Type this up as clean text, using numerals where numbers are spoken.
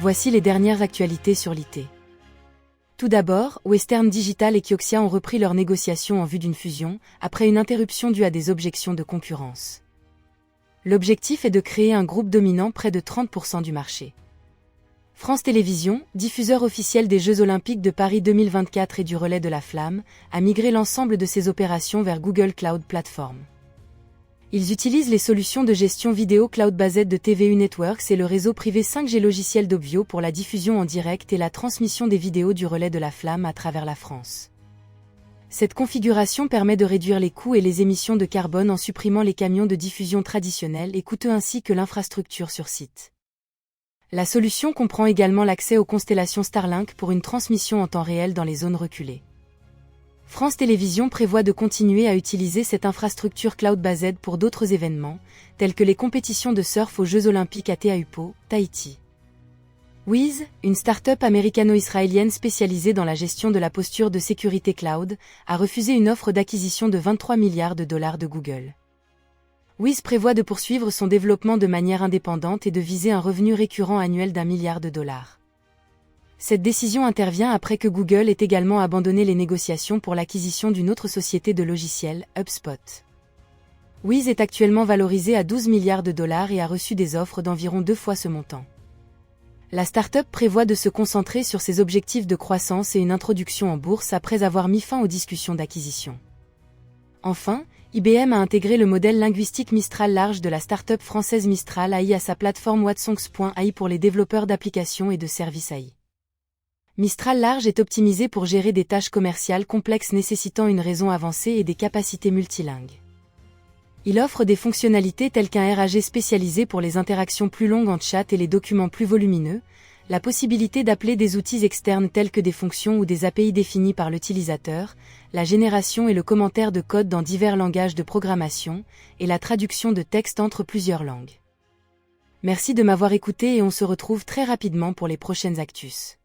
Voici les dernières actualités sur l'IT. Tout d'abord, Western Digital et Kioxia ont repris leurs négociations en vue d'une fusion, après une interruption due à des objections de concurrence. L'objectif est de créer un groupe dominant près de 30% du marché. France Télévisions, diffuseur officiel des Jeux Olympiques de Paris 2024 et du Relais de la Flamme, a migré l'ensemble de ses opérations vers Google Cloud Platform. Ils utilisent les solutions de gestion vidéo cloud-basées de TVU Networks et le réseau privé 5G logiciel d'Obvio pour la diffusion en direct et la transmission des vidéos du Relais de la Flamme à travers la France. Cette configuration permet de réduire les coûts et les émissions de carbone en supprimant les camions de diffusion traditionnels et coûteux ainsi que l'infrastructure sur site. La solution comprend également l'accès aux constellations Starlink pour une transmission en temps réel dans les zones reculées. France Télévisions prévoit de continuer à utiliser cette infrastructure cloud-based pour d'autres événements, tels que les compétitions de surf aux Jeux Olympiques à Teahupo'o, Tahiti. Wiz, une start-up américano-israélienne spécialisée dans la gestion de la posture de sécurité cloud, a refusé une offre d'acquisition de 23 milliards de dollars de Google. Wiz prévoit de poursuivre son développement de manière indépendante et de viser un revenu récurrent annuel d'1 milliard de dollars. Cette décision intervient après que Google ait également abandonné les négociations pour l'acquisition d'une autre société de logiciels, HubSpot. Wiz est actuellement valorisé à 12 milliards de dollars et a reçu des offres d'environ 2 fois ce montant. La start-up prévoit de se concentrer sur ses objectifs de croissance et une introduction en bourse après avoir mis fin aux discussions d'acquisition. Enfin, IBM a intégré le modèle linguistique Mistral Large de la start-up française Mistral AI à sa plateforme Watsonx.ai pour les développeurs d'applications et de services AI. Mistral Large est optimisé pour gérer des tâches commerciales complexes nécessitant une raison avancée et des capacités multilingues. Il offre des fonctionnalités telles qu'un RAG spécialisé pour les interactions plus longues en chat et les documents plus volumineux, la possibilité d'appeler des outils externes tels que des fonctions ou des API définies par l'utilisateur, la génération et le commentaire de code dans divers langages de programmation, et la traduction de texte entre plusieurs langues. Merci de m'avoir écouté et on se retrouve très rapidement pour les prochaines actus.